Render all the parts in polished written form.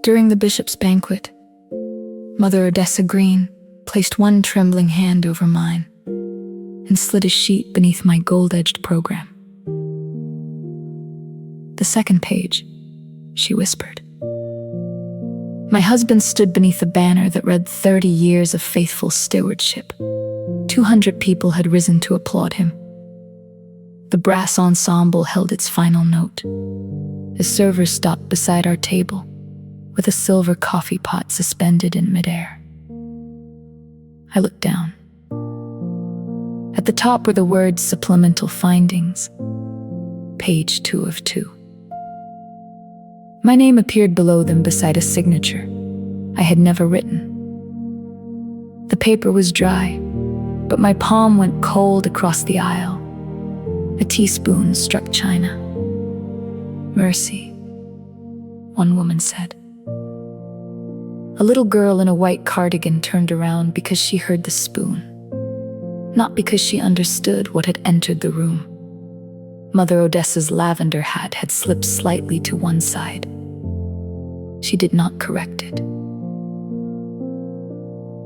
During the bishop's banquet, Mother Odessa Green placed one trembling hand over mine and slid a sheet beneath my gold-edged program. "The second page," she whispered. My husband stood beneath a banner that read 30 years of faithful stewardship. 200 people had risen to applaud him. The brass ensemble held its final note. A server stopped beside our table, with a silver coffee pot suspended in midair. I looked down. At the top were the words "Supplemental Findings," page 2 of 2. My name appeared below them beside a signature I had never written. The paper was dry, but my palm went cold across the aisle. A teaspoon struck china. "Mercy," one woman said. A little girl in a white cardigan turned around because she heard the spoon, not because she understood what had entered the room. Mother Odessa's lavender hat had slipped slightly to one side. She did not correct it.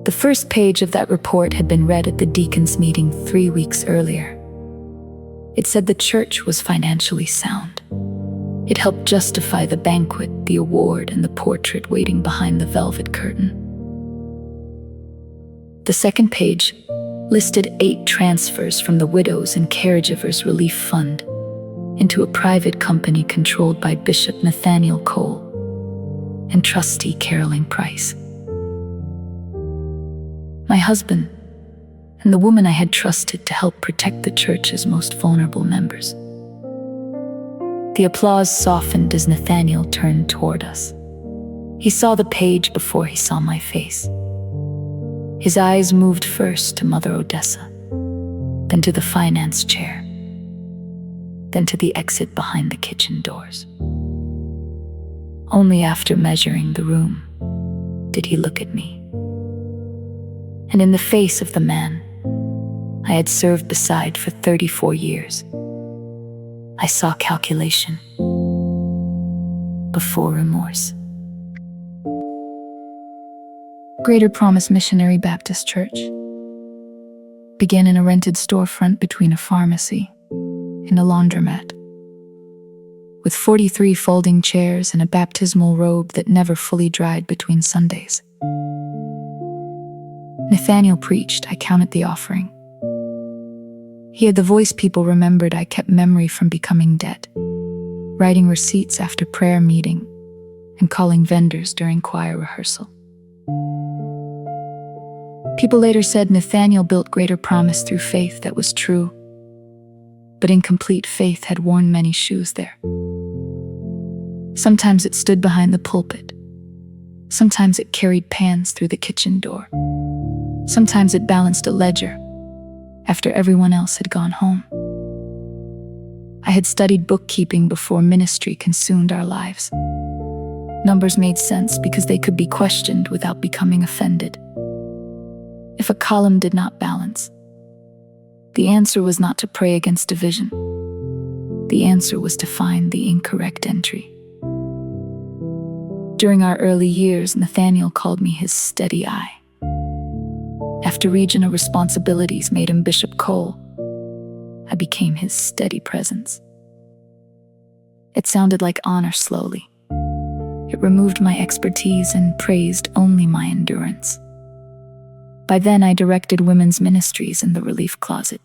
The first page of that report had been read at the deacons' meeting 3 weeks earlier. It said the church was financially sound. It helped justify the banquet, the award, and the portrait waiting behind the velvet curtain. The second page listed 8 transfers from the Widows and Caregivers Relief Fund into a private company controlled by Bishop Nathaniel Cole and Trustee Carolyn Price. My husband and the woman I had trusted to help protect the church's most vulnerable members. The applause softened as Nathaniel turned toward us. He saw the page before he saw my face. His eyes moved first to Mother Odessa, then to the finance chair, then to the exit behind the kitchen doors. Only after measuring the room did he look at me. And in the face of the man I had served beside for 34 years, I saw calculation before remorse. Greater Promise Missionary Baptist Church began in a rented storefront between a pharmacy and a laundromat, with 43 folding chairs and a baptismal robe that never fully dried between Sundays. Nathaniel preached. I counted the offering. He had the voice people remembered. I kept memory from becoming dead, writing receipts after prayer meeting and calling vendors during choir rehearsal. People later said Nathaniel built Greater Promise through faith that was true, but incomplete faith had worn many shoes there. Sometimes it stood behind the pulpit. Sometimes it carried pans through the kitchen door. Sometimes it balanced a ledger after everyone else had gone home. I had studied bookkeeping before ministry consumed our lives. Numbers made sense because they could be questioned without becoming offended. If a column did not balance, the answer was not to pray against division. The answer was to find the incorrect entry. During our early years, Nathaniel called me his steady eye. After regional responsibilities made him Bishop Cole, I became his steady presence. It sounded like honor slowly. It removed my expertise and praised only my endurance. By then, I directed women's ministries in the relief closet.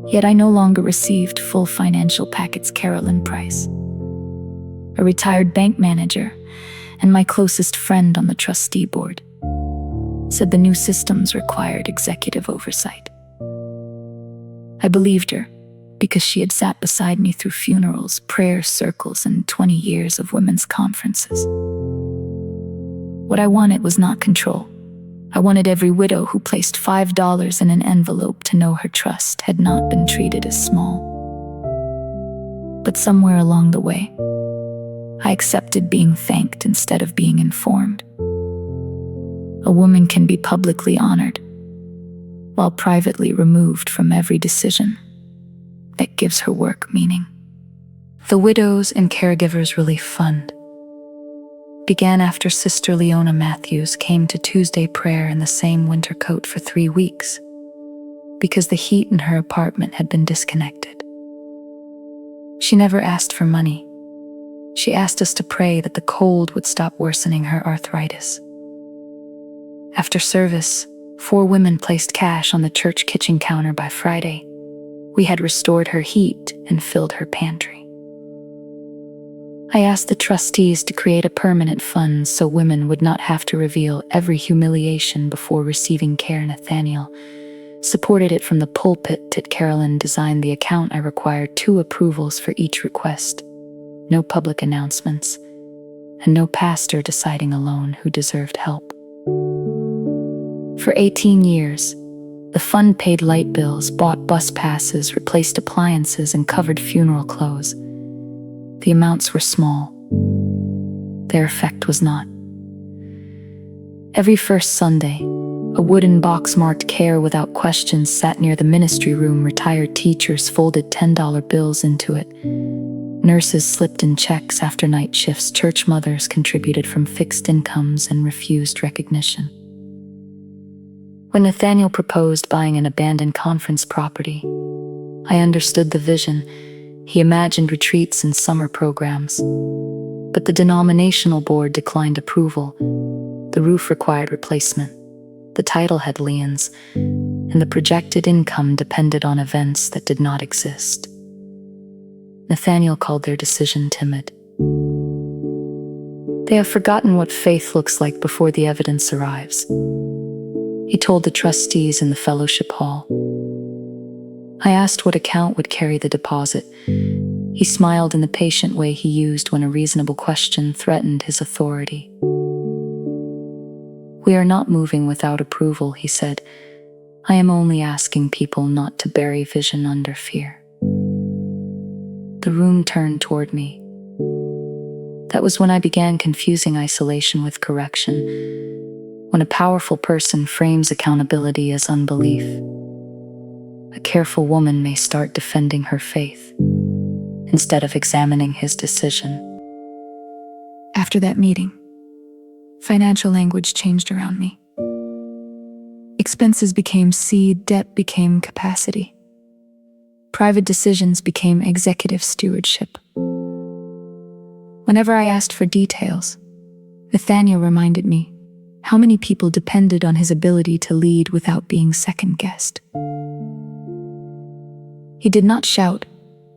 Yet I no longer received full financial packets. Carolyn Price, a retired bank manager and my closest friend on the trustee board, said the new systems required executive oversight. I believed her because she had sat beside me through funerals, prayer circles, and 20 years of women's conferences. What I wanted was not control. I wanted every widow who placed $5 in an envelope to know her trust had not been treated as small. But somewhere along the way, I accepted being thanked instead of being informed. A woman can be publicly honored, while privately removed from every decision that gives her work meaning. The Widows and Caregivers Relief Fund. began after Sister Leona Matthews came to Tuesday prayer in the same winter coat for 3 weeks, because the heat in her apartment had been disconnected. She never asked for money. She asked us to pray that the cold would stop worsening her arthritis. After service, 4 women placed cash on the church kitchen counter by Friday. We had restored her heat and filled her pantry. I asked the trustees to create a permanent fund so women would not have to reveal every humiliation before receiving care. Nathaniel supported it from the pulpit. Carolyn designed the account. I required 2 approvals for each request, no public announcements, and no pastor deciding alone who deserved help. For 18 years, the fund paid light bills, bought bus passes, replaced appliances, and covered funeral clothes. The amounts were small. Their effect was not. Every first Sunday, a wooden box marked "Care Without Questions" sat near the ministry room. Retired teachers folded $10 bills into it. Nurses slipped in checks after night shifts. Church mothers contributed from fixed incomes and refused recognition. When Nathaniel proposed buying an abandoned conference property, I understood the vision. He imagined retreats and summer programs. But the denominational board declined approval. The roof required replacement. The title had liens, and the projected income depended on events that did not exist. Nathaniel called their decision timid. They have forgotten what faith looks like before the evidence arrives, he told the trustees in the fellowship hall. I asked what account would carry the deposit. He smiled in the patient way he used when a reasonable question threatened his authority. We are not moving without approval, he said. I am only asking people not to bury vision under fear. The room turned toward me. That was when I began confusing isolation with correction, when a powerful person frames accountability as unbelief. A careful woman may start defending her faith instead of examining his decision. After that meeting, financial language changed around me. Expenses became seed, debt became capacity. Private decisions became executive stewardship. Whenever I asked for details, Nathaniel reminded me how many people depended on his ability to lead without being second-guessed. He did not shout.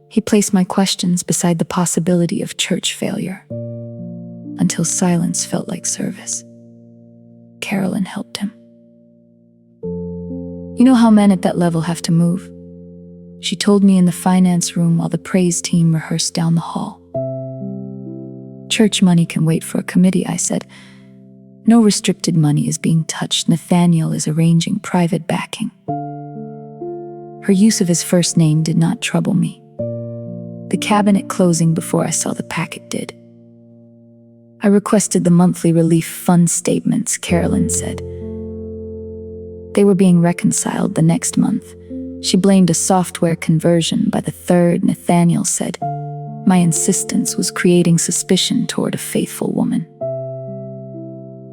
He placed my questions beside the possibility of church failure, until silence felt like service. Carolyn helped him. You know how men at that level have to move? She told me in the finance room while the praise team rehearsed down the hall. Church money can wait for a committee, I said. No restricted money is being touched. Nathaniel is arranging private backing. Her use of his first name did not trouble me. The cabinet closing before I saw the packet did. I requested the monthly relief fund statements, Carolyn said. They were being reconciled the next month. She blamed a software conversion. By the 3rd, Nathaniel said, my insistence was creating suspicion toward a faithful woman.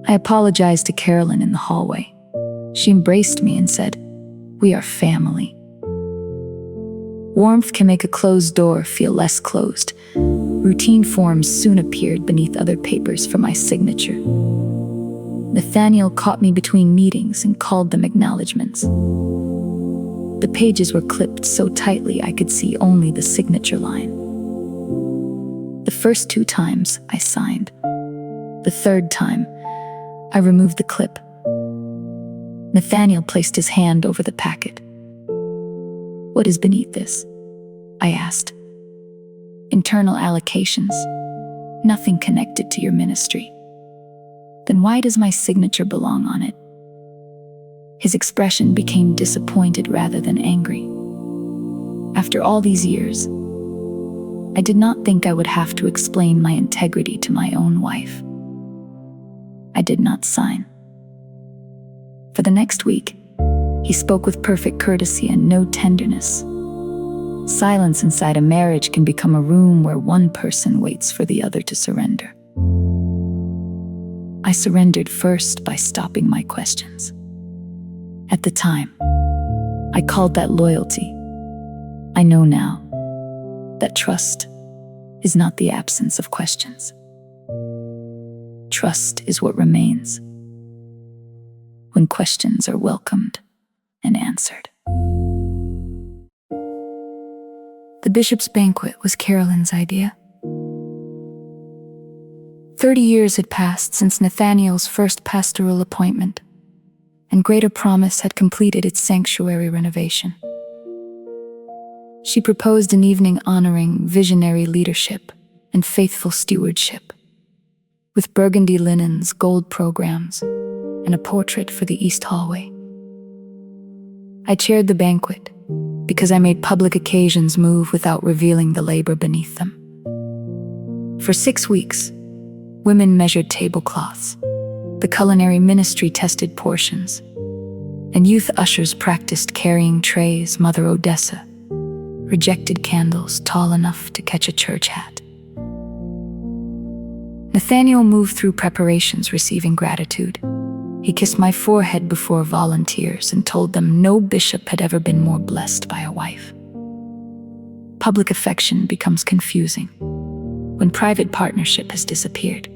I apologized to Carolyn in the hallway. She embraced me and said, we are family. Warmth can make a closed door feel less closed. Routine forms soon appeared beneath other papers for my signature. Nathaniel caught me between meetings and called them acknowledgments. The pages were clipped so tightly I could see only the signature line. The first 2 times I signed. The 3rd time, I removed the clip. Nathaniel placed his hand over the packet. What is beneath this? I asked. Internal allocations. Nothing connected to your ministry. Then why does my signature belong on it? His expression became disappointed rather than angry. After all these years, I did not think I would have to explain my integrity to my own wife. I did not sign. For the next week, he spoke with perfect courtesy and no tenderness. Silence inside a marriage can become a room where one person waits for the other to surrender. surrendered first by stopping my questions. At the time, I called that loyalty. I know now that trust is not the absence of questions. Trust is what remains when questions are welcomed and answered. The bishop's banquet was Carolyn's idea. 30 years had passed since Nathaniel's first pastoral appointment, and Greater Promise had completed its sanctuary renovation. She proposed an evening honoring visionary leadership and faithful stewardship, with burgundy linens, gold programs, and a portrait for the east hallway. I chaired the banquet because I made public occasions move without revealing the labor beneath them. For 6 weeks, women measured tablecloths, the culinary ministry tested portions, and youth ushers practiced carrying trays. Mother Odessa rejected candles tall enough to catch a church hat. Nathaniel moved through preparations, receiving gratitude. He kissed my forehead before volunteers and told them no bishop had ever been more blessed by a wife. Public affection becomes confusing when private partnership has disappeared.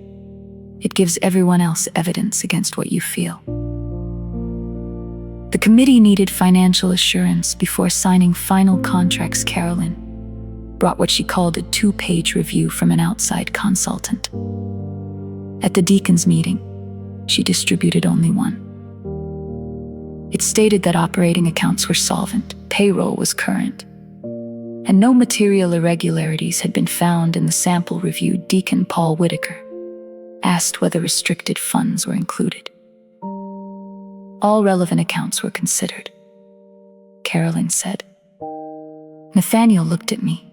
It gives everyone else evidence against what you feel. The committee needed financial assurance before signing final contracts. Carolyn brought what she called a 2-page review from an outside consultant. At the deacons' meeting, she distributed only one. It stated that operating accounts were solvent, payroll was current, and no material irregularities had been found in the sample review. Deacon Paul Whitaker asked whether restricted funds were included. All relevant accounts were considered, Carolyn said. Nathaniel looked at me.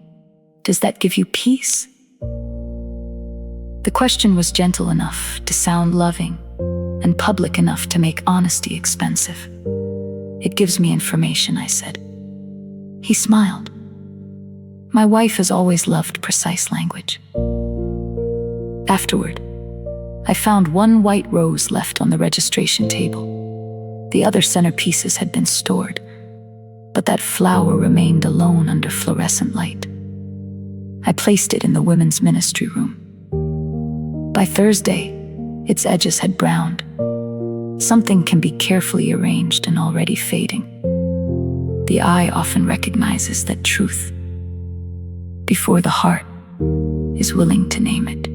Does that give you peace? The question was gentle enough to sound loving and public enough to make honesty expensive. It gives me information, I said. He smiled. My wife has always loved precise language. Afterward, I found one white rose left on the registration table. The other centerpieces had been stored, but that flower remained alone under fluorescent light. I placed it in the women's ministry room. By Thursday, its edges had browned. Something can be carefully arranged and already fading. The eye often recognizes that truth before the heart is willing to name it.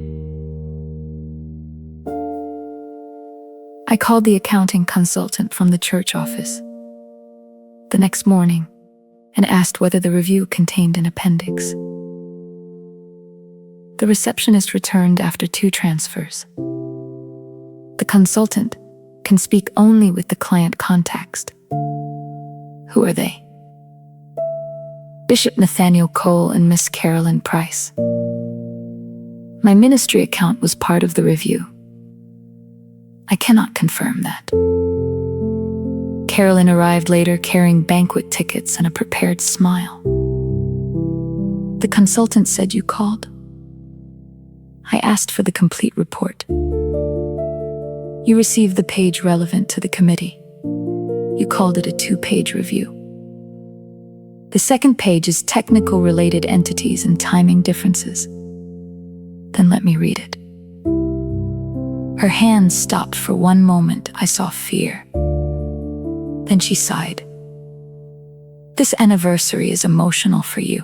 I called the accounting consultant from the church office the next morning and asked whether the review contained an appendix. The receptionist returned after 2 transfers. The consultant can speak only with the client context. Who are they? Bishop Nathaniel Cole and Miss Carolyn Price. My ministry account was part of the review. I cannot confirm that. Carolyn arrived later carrying banquet tickets and a prepared smile. The consultant said you called. I asked for the complete report. You received the page relevant to the committee. You called it a 2-page review. The second page is technical related entities and timing differences. Then let me read it. Her hands stopped for one moment. I saw fear. Then she sighed. This anniversary is emotional for you.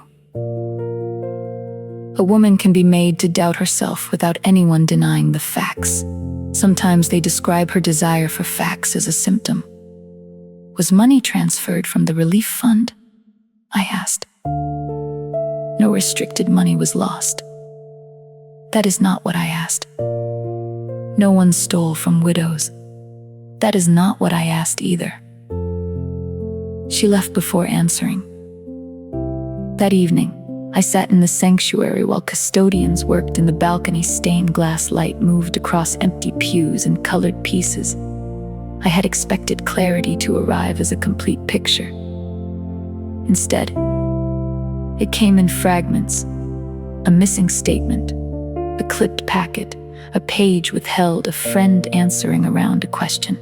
A woman can be made to doubt herself without anyone denying the facts. Sometimes they describe her desire for facts as a symptom. Was money transferred from the relief fund? I asked. No restricted money was lost. That is not what I asked. No one stole from widows. That is not what I asked either. She left before answering. That evening, I sat in the sanctuary while custodians worked in the balcony. Stained glass light moved across empty pews and colored pieces. I had expected clarity to arrive as a complete picture. Instead, it came in fragments. A missing statement, a clipped packet, a page withheld, a friend answering around a question.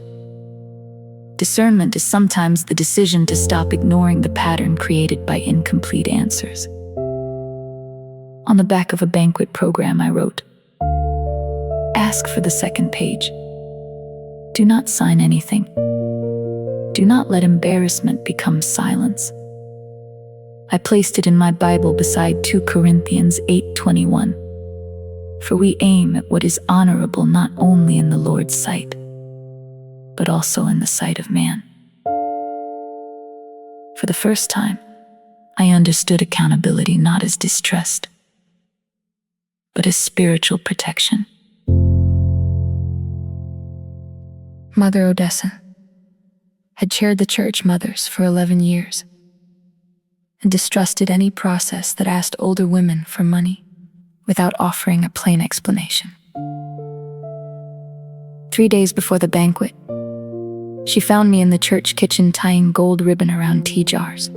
Discernment is sometimes the decision to stop ignoring the pattern created by incomplete answers. On the back of a Banquet program, I wrote, "Ask for the second page. Do not sign anything. Do not let embarrassment become silence." I placed it in my Bible beside 2 Corinthians 8:21. For we aim at what is honorable not only in the Lord's sight, but also in the sight of man. For the first time, I understood accountability not as distrust, but as spiritual protection. Mother Odessa had chaired the church mothers for 11 years and distrusted any process that asked older women for money without offering a plain explanation. 3 days before the banquet, she found me in the church kitchen tying gold ribbon around tea jars.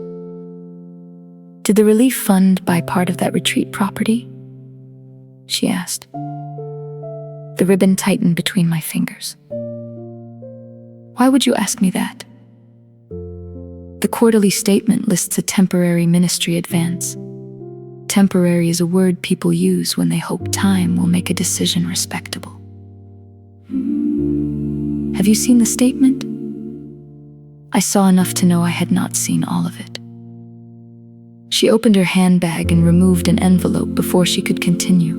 "Did the relief fund buy part of that retreat property?" she asked. The ribbon tightened between my fingers. "Why would you ask me that?" The quarterly statement lists a temporary ministry advance. Temporary is a word people use when they hope time will make a decision respectable. "Have you seen the statement?" I saw enough to know I had not seen all of it. She opened her handbag and removed an envelope before she could continue.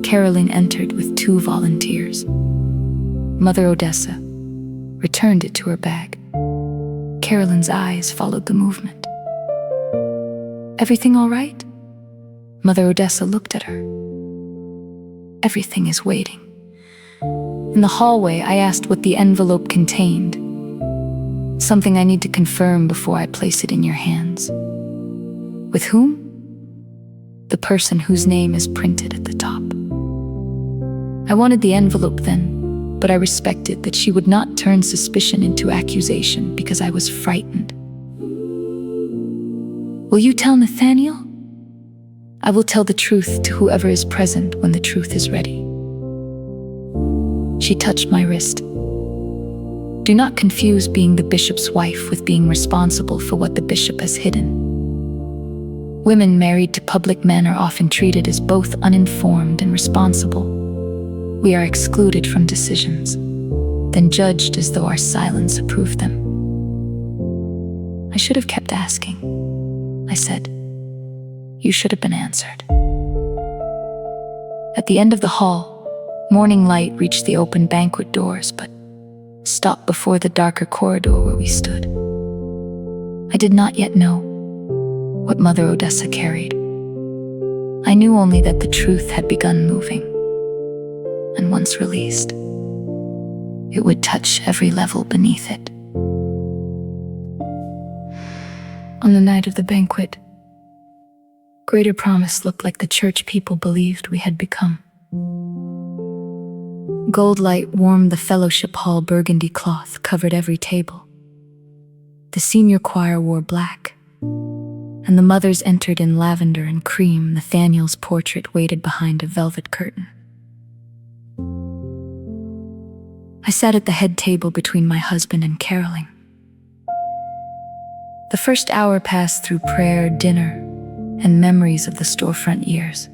Carolyn entered with 2 volunteers. Mother Odessa returned it to her bag. Carolyn's eyes followed the movement. "Everything all right?" Mother Odessa looked at her. "Everything is waiting." In the hallway, I asked what the envelope contained. "Something I need to confirm before I place it in your hands." "With whom?" "The person whose name is printed at the top." I wanted the envelope then, but I respected that she would not turn suspicion into accusation because I was frightened. "Will you tell Nathaniel?" "I will tell the truth to whoever is present when the truth is ready." She touched my wrist. "Do not confuse being the bishop's wife with being responsible for what the bishop has hidden. Women married to public men are often treated as both uninformed and responsible. We are excluded from decisions, then judged as though our silence approved them." "I should have kept asking," I said. "You should have been answered." At the end of the hall, morning light reached the open banquet doors, but stopped before the darker corridor where we stood. I did not yet know what Mother Odessa carried. I knew only that the truth had begun moving, and once released, it would touch every level beneath it. On the night of the banquet, Greater Promise looked like the church people believed we had become. Gold light warmed the fellowship hall. Burgundy cloth covered every table. The senior choir wore black, and the mothers entered in lavender and cream. Nathaniel's portrait waited behind a velvet curtain. I sat at the head table between my husband and Carolyn. The first hour passed through prayer, dinner, and memories of the storefront years.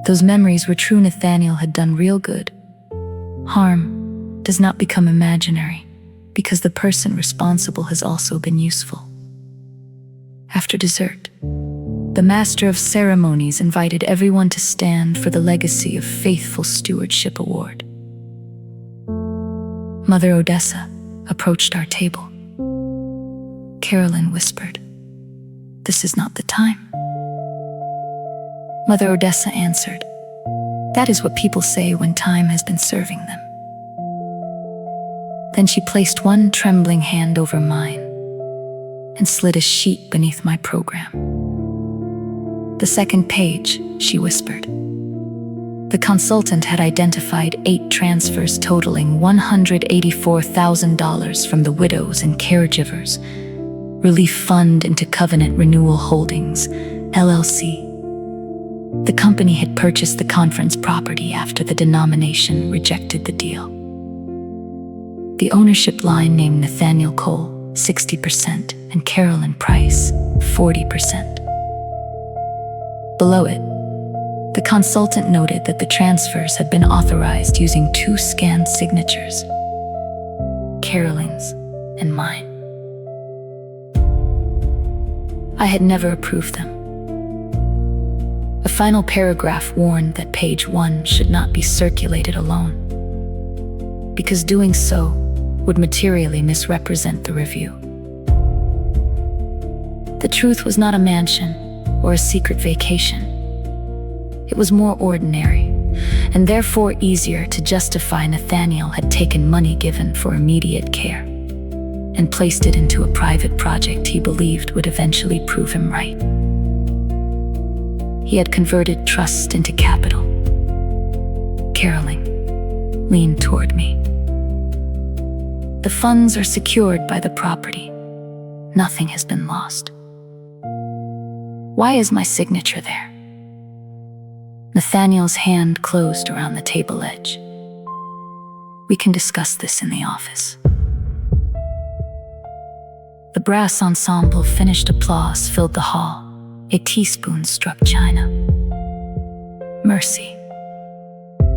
Those memories were true. Nathaniel had done real good. Harm does not become imaginary because the person responsible has also been useful. After dessert, the Master of Ceremonies invited everyone to stand for the Legacy of Faithful Stewardship Award. Mother Odessa approached our table. Carolyn whispered, "This is not the time." Mother Odessa answered, "That is what people say when time has been serving them." Then she placed one trembling hand over mine and slid a sheet beneath my program. "The second page," she whispered. The consultant had identified 8 transfers totaling $184,000 from the Widows and Caregivers Relief Fund into Covenant Renewal Holdings, LLC. The company had purchased the conference property after the denomination rejected the deal. The ownership line named Nathaniel Cole 60% and Carolyn Price 40%. Below it, the consultant noted that the transfers had been authorized using 2 scanned signatures, Carolyn's and mine. I had never approved them. A final paragraph warned that page 1 should not be circulated alone, because doing so would materially misrepresent the review. The truth was not a mansion or a secret vacation. It was more ordinary, and therefore easier to justify. Nathaniel had taken money given for immediate care and placed it into a private project he believed would eventually prove him right. He had converted trust into capital. Carolyn leaned toward me. The funds are secured by the property. Nothing has been lost. Why is my signature there? Nathaniel's hand closed around the table edge. We can discuss this in the office. The brass ensemble finished applause filled the hall. A teaspoon struck china. Mercy,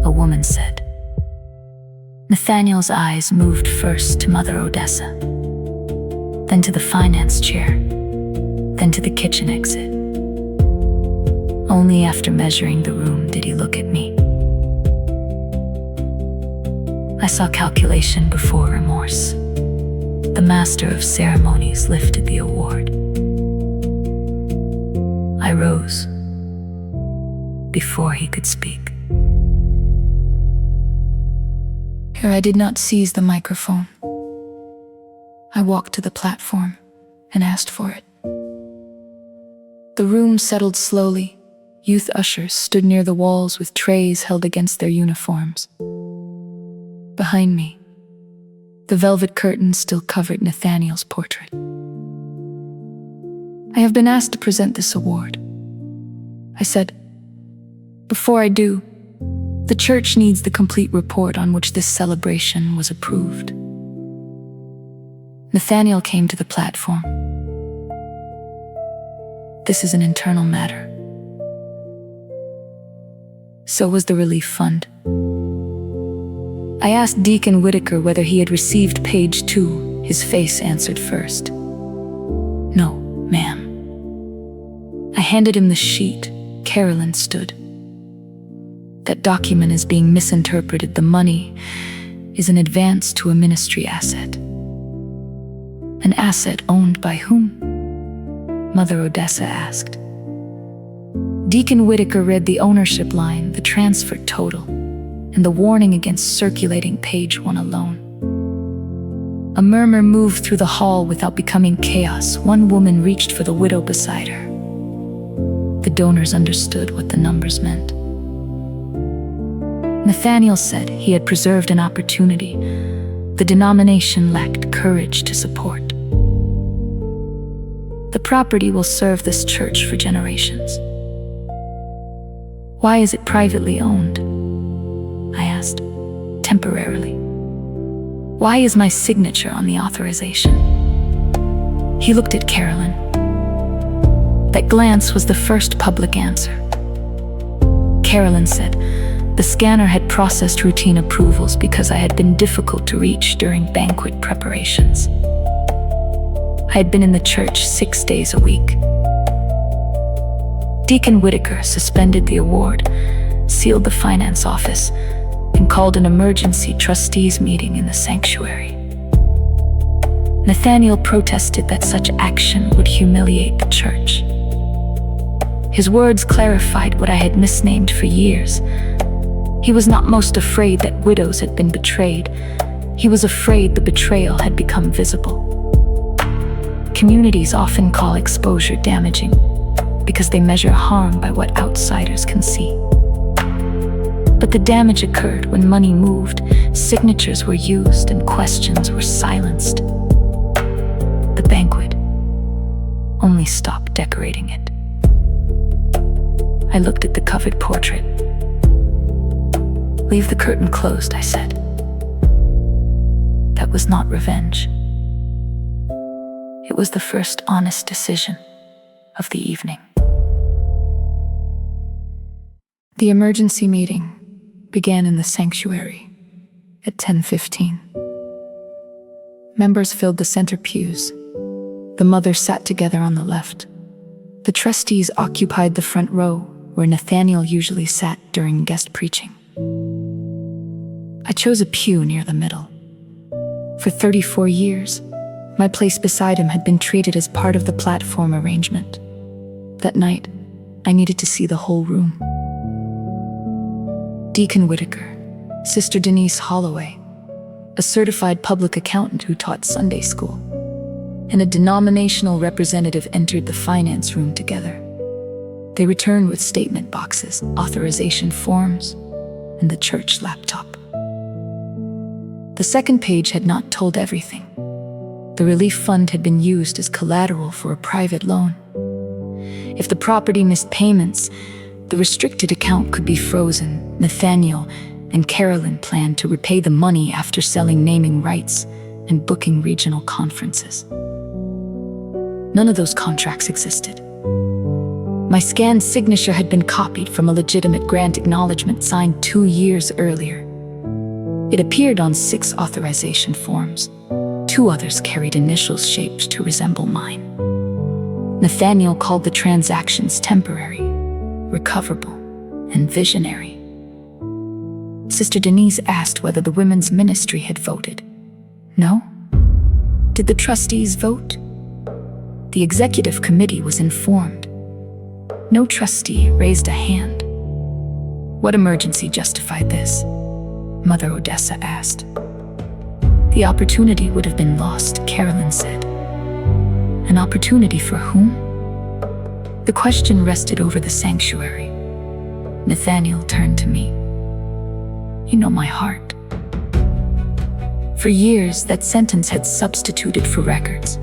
a woman said. Nathaniel's eyes moved first to Mother Odessa, then to the finance chair, then to the kitchen exit. Only after measuring the room did he look at me. I saw calculation before remorse. The master of ceremonies lifted the award. I rose before he could speak. Here I did not seize the microphone. I walked to the platform and asked for it. The room settled slowly. Youth ushers stood near the walls with trays held against their uniforms. Behind me, the velvet curtain still covered Nathaniel's portrait. I have been asked to present this award, I said. Before I do, the church needs the complete report on which this celebration was approved. Nathaniel came to the platform. This is an internal matter. So was the relief fund. I asked Deacon Whitaker whether he had received page 2. His face answered first. No, ma'am. I handed him the sheet. Carolyn stood. That document is being misinterpreted. The money is an advance to a ministry asset. An asset owned by whom? Mother Odessa asked. Deacon Whitaker read the ownership line, the transfer total, and the warning against circulating page 1 alone. A murmur moved through the hall without becoming chaos. One woman reached for the widow beside her. The donors understood what the numbers meant. Nathaniel said he had preserved an opportunity. The denomination lacked courage to support. The property will serve this church for generations. Why is it privately owned? I asked. Temporarily. Why is my signature on the authorization? He looked at Carolyn. That glance was the first public answer. Carolyn said, the scanner had processed routine approvals because I had been difficult to reach during banquet preparations. I had been in the church 6 days a week. Deacon Whitaker suspended the award, sealed the finance office, and called an emergency trustees meeting in the sanctuary. Nathaniel protested that such action would humiliate the church. His words clarified what I had misnamed for years. He was not most afraid that widows had been betrayed. He was afraid the betrayal had become visible. Communities often call exposure damaging because they measure harm by what outsiders can see. But the damage occurred when money moved, signatures were used, and questions were silenced. The banquet only stopped decorating it. I looked at the covered portrait. "Leave the curtain closed," I said. That was not revenge. It was the first honest decision of the evening. The emergency meeting began in the sanctuary at 10:15. Members filled the center pews. The mothers sat together on the left. The trustees occupied the front row, where Nathaniel usually sat during guest preaching. I chose a pew near the middle. For 34 years, my place beside him had been treated as part of the platform arrangement. That night, I needed to see the whole room. Deacon Whitaker, Sister Denise Holloway, a certified public accountant who taught Sunday school, and a denominational representative entered the finance room together. They returned with statement boxes, authorization forms, and the church laptop. The second page had not told everything. The relief fund had been used as collateral for a private loan. If the property missed payments, the restricted account could be frozen. Nathaniel and Carolyn planned to repay the money after selling naming rights and booking regional conferences. None of those contracts existed. My scanned signature had been copied from a legitimate grant acknowledgement signed 2 years earlier. It appeared on 6 authorization forms. 2 others carried initials shaped to resemble mine. Nathaniel called the transactions temporary, recoverable, and visionary. Sister Denise asked whether the women's ministry had voted. No? Did the trustees vote? The executive committee was informed. No trustee raised a hand. What emergency justified this? Mother Odessa asked. The opportunity would have been lost, Carolyn said. An opportunity for whom? The question rested over the sanctuary. Nathaniel turned to me. You know my heart. For years, that sentence had substituted for records.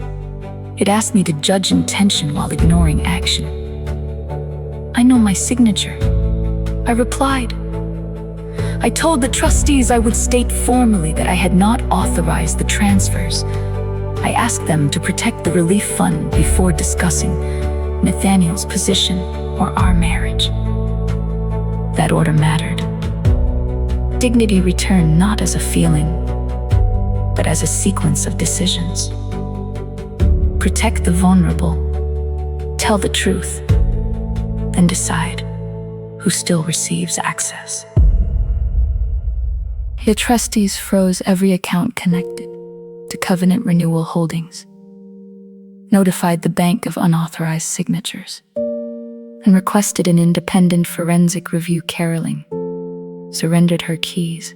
It asked me to judge intention while ignoring action. I know my signature, I replied. I told the trustees I would state formally that I had not authorized the transfers. I asked them to protect the relief fund before discussing Nathaniel's position or our marriage. That order mattered. Dignity returned not as a feeling, but as a sequence of decisions. Protect the vulnerable, tell the truth, then decide who still receives access. The trustees froze every account connected to Covenant Renewal Holdings, notified the bank of unauthorized signatures, and requested an independent forensic review. Carolyn surrendered her keys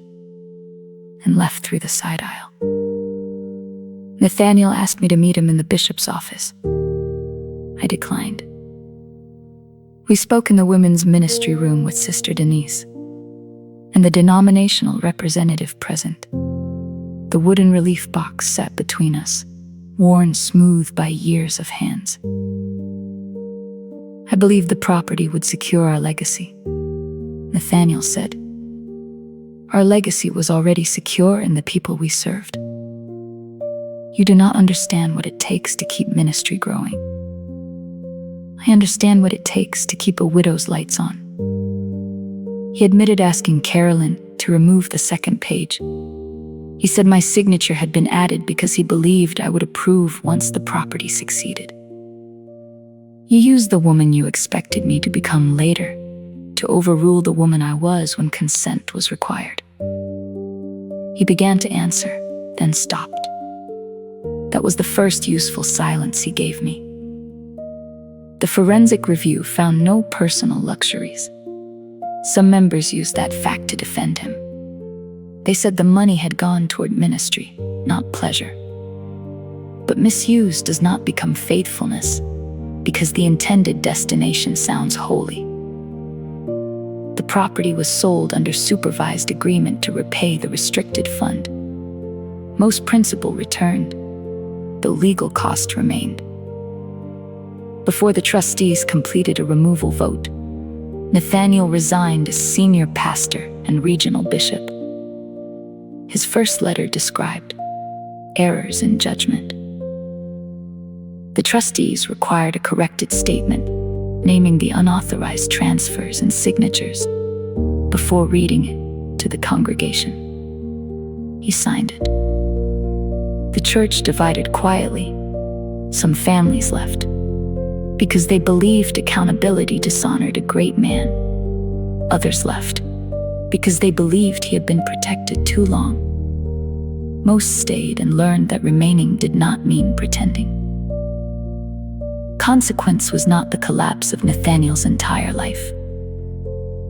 and left through the side aisle. Nathaniel asked me to meet him in the bishop's office. I declined. We spoke in the women's ministry room with Sister Denise and the denominational representative present. The wooden relief box sat between us, worn smooth by years of hands. I believed the property would secure our legacy, Nathaniel said. Our legacy was already secure in the people we served. You do not understand what it takes to keep ministry growing. I understand what it takes to keep a widow's lights on. He admitted asking Carolyn to remove the second page. He said my signature had been added because he believed I would approve once the property succeeded. You used the woman you expected me to become later to overrule the woman I was when consent was required. He began to answer, then stopped. That was the first useful silence he gave me. The forensic review found no personal luxuries. Some members used that fact to defend him. They said the money had gone toward ministry, not pleasure. But misuse does not become faithfulness because the intended destination sounds holy. The property was sold under supervised agreement to repay the restricted fund. Most principal returned, though legal cost remained. Before the trustees completed a removal vote, Nathaniel resigned as senior pastor and regional bishop. His first letter described errors in judgment. The trustees required a corrected statement, naming the unauthorized transfers and signatures, before reading it to the congregation. He signed it. The church divided quietly. Some families left because they believed accountability dishonored a great man. Others left because they believed he had been protected too long. Most stayed and learned that remaining did not mean pretending. Consequence was not the collapse of Nathaniel's entire life.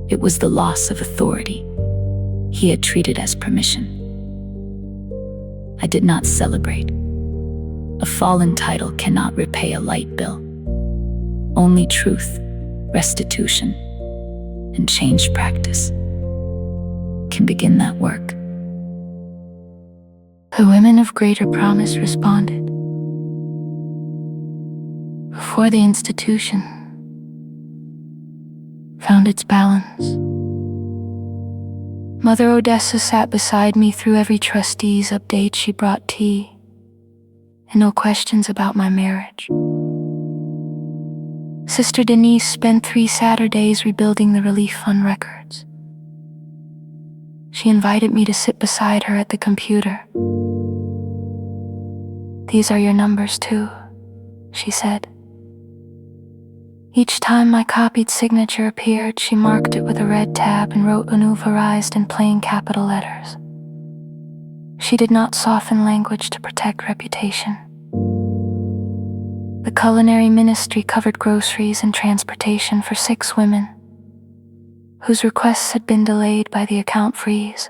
It was the loss of authority he had treated as permission. I did not celebrate. A fallen title cannot repay a light bill. Only truth, restitution, and change practice can begin that work. The women of greater promise responded. Before the institution found its balance, Mother Odessa sat beside me through every trustee's update. She brought tea and no questions about my marriage. Sister Denise spent 3 Saturdays rebuilding the relief fund records. She invited me to sit beside her at the computer. "These are your numbers too," she said. Each time my copied signature appeared, she marked it with a red tab and wrote "unravelized" in plain capital letters. She did not soften language to protect reputation. The culinary ministry covered groceries and transportation for 6 women, whose requests had been delayed by the account freeze.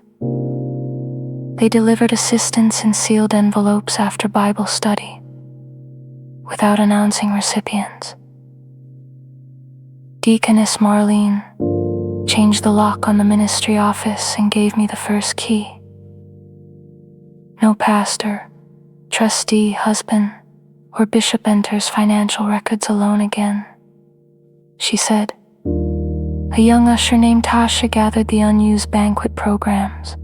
They delivered assistance in sealed envelopes after Bible study, without announcing recipients. Deaconess Marlene changed the lock on the ministry office and gave me the first key. No pastor, trustee, husband, or bishop enters financial records alone again, she said. A young usher named Tasha gathered the unused banquet programs.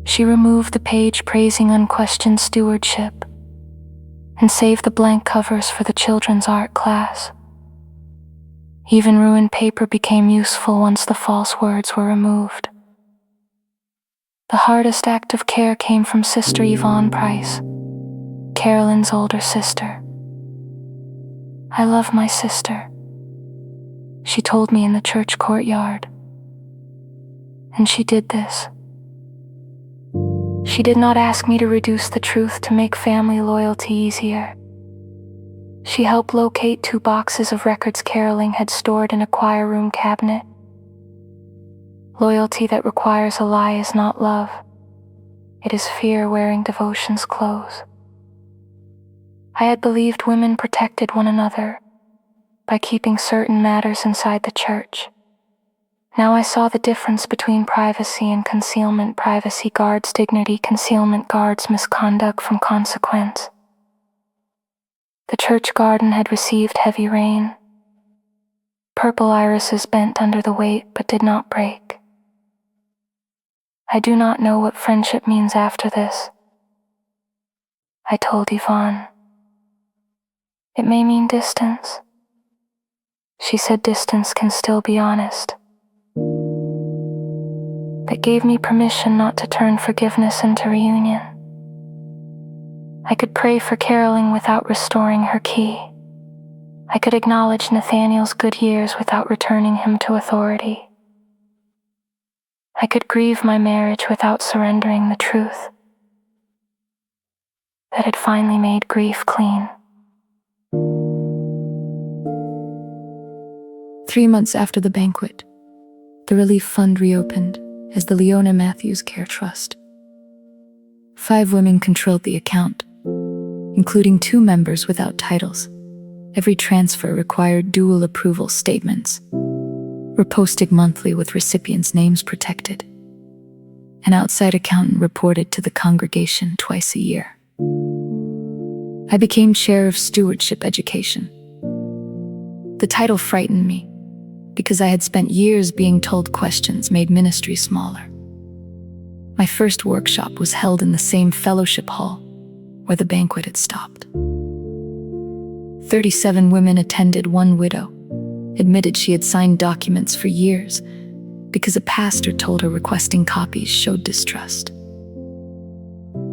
She removed the page praising unquestioned stewardship and saved the blank covers for the children's art class. Even ruined paper became useful once the false words were removed. The hardest act of care came from Sister Yvonne Price, Carolyn's older sister. "I love my sister," she told me in the church courtyard. And she did this. She did not ask me to reduce the truth to make family loyalty easier. She helped locate 2 boxes of records caroling had stored in a choir room cabinet. Loyalty that requires a lie is not love. It is fear wearing devotion's clothes. I had believed women protected one another by keeping certain matters inside the church. Now I saw the difference between privacy and concealment. Privacy guards dignity, concealment guards misconduct from consequence. The church garden had received heavy rain. Purple irises bent under the weight but did not break. I do not know what friendship means after this, I told Yvonne. It may mean distance. She said distance can still be honest. That gave me permission not to turn forgiveness into reunion. I could pray for caroling without restoring her key. I could acknowledge Nathaniel's good years without returning him to authority. I could grieve my marriage without surrendering the truth that had finally made grief clean. 3 months after the banquet, the relief fund reopened as the Leona Matthews Care Trust. 5 women controlled the account, including 2 members without titles. Every transfer required dual approval statements, were posted monthly with recipients' names protected. An outside accountant reported to the congregation twice a year. I became chair of stewardship education. The title frightened me. because I had spent years being told questions made ministry smaller. My first workshop was held in the same fellowship hall where the banquet had stopped. 37 women attended. One widow admitted she had signed documents for years because a pastor told her requesting copies showed distrust.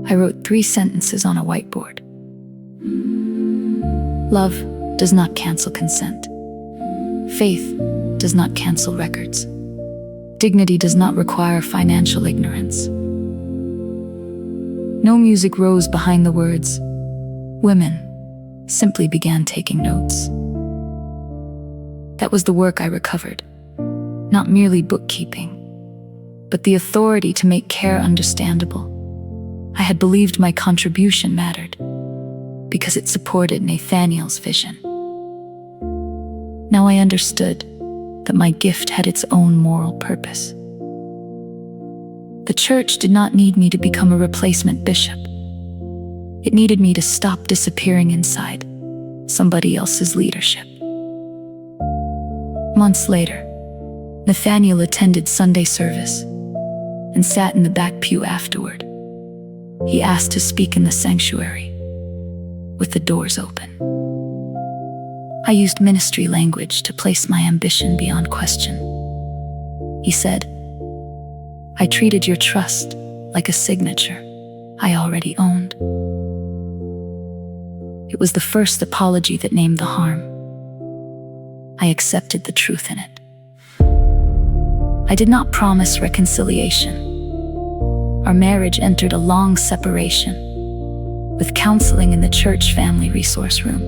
I wrote 3 sentences on a whiteboard. Love does not cancel consent. Faith does not cancel records. Dignity does not require financial ignorance. No music rose behind the words. Women simply began taking notes. That was the work I recovered. Not merely bookkeeping, but the authority to make care understandable. I had believed my contribution mattered because it supported Nathaniel's vision. Now I understood that my gift had its own moral purpose. The church did not need me to become a replacement bishop. It needed me to stop disappearing inside somebody else's leadership. Months later, Nathaniel attended Sunday service and sat in the back pew afterward. He asked to speak in the sanctuary with the doors open. I used ministry language to place my ambition beyond question. He said, "I treated your trust like a signature I already owned." It was the first apology that named the harm. I accepted the truth in it. I did not promise reconciliation. Our marriage entered a long separation. With counseling in the church family resource room,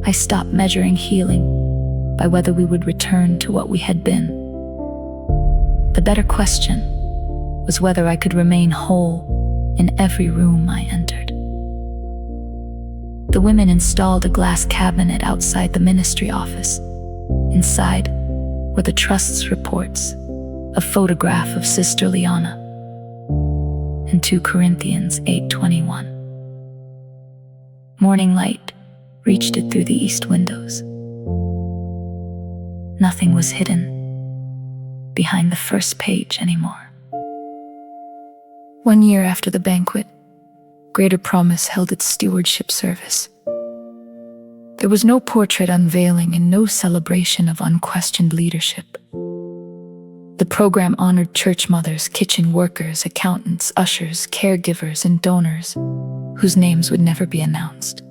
I stopped measuring healing by whether we would return to what we had been. The better question was whether I could remain whole in every room I entered. The women installed a glass cabinet outside the ministry office. Inside were the trust's reports, a photograph of Sister Liana, and 2 Corinthians 8:21. Morning light reached it through the east windows. Nothing was hidden behind the first page anymore. 1 year after the banquet, Greater Promise held its stewardship service. There was no portrait unveiling and no celebration of unquestioned leadership. The program honored church mothers, kitchen workers, accountants, ushers, caregivers, and donors whose names would never be announced.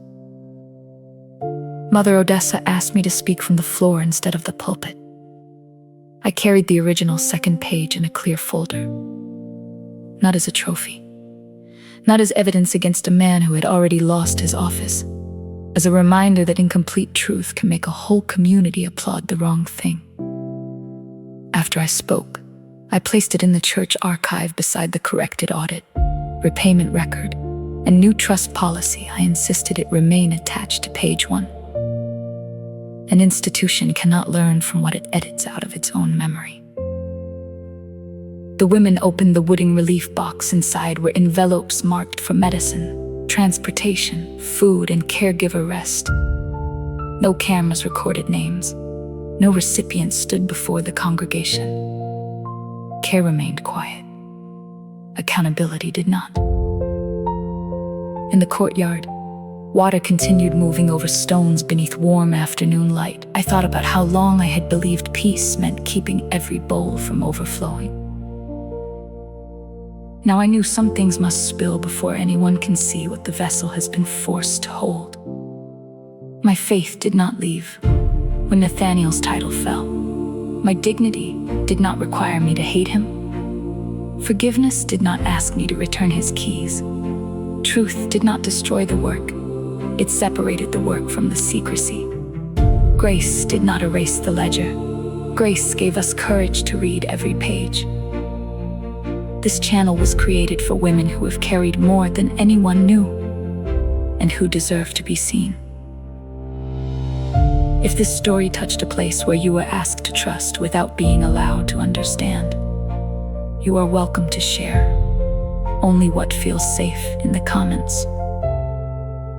Mother Odessa asked me to speak from the floor instead of the pulpit. I carried the original second page in a clear folder, not as a trophy, not as evidence against a man who had already lost his office, as a reminder that incomplete truth can make a whole community applaud the wrong thing. After I spoke, I placed it in the church archive beside the corrected audit, repayment record, and new trust policy. I insisted it remain attached to page 1. An institution cannot learn from what it edits out of its own memory. The women opened the wooden relief box. Inside were envelopes marked for medicine, transportation, food, and caregiver rest. No cameras recorded names. No recipient stood before the congregation. Care remained quiet. Accountability did not. In the courtyard, water continued moving over stones beneath warm afternoon light. I thought about how long I had believed peace meant keeping every bowl from overflowing. Now I knew some things must spill before anyone can see what the vessel has been forced to hold. My faith did not leave when Nathaniel's title fell. My dignity did not require me to hate him. Forgiveness did not ask me to return his keys. Truth did not destroy the work. It separated the work from the secrecy. Grace did not erase the ledger. Grace gave us courage to read every page. This channel was created for women who have carried more than anyone knew and who deserve to be seen. If this story touched a place where you were asked to trust without being allowed to understand, you are welcome to share. Only what feels safe in the comments.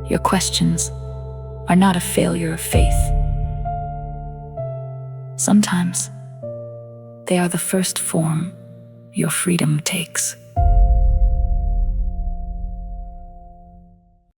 Your questions are not a failure of faith. Sometimes they are the first form your freedom takes.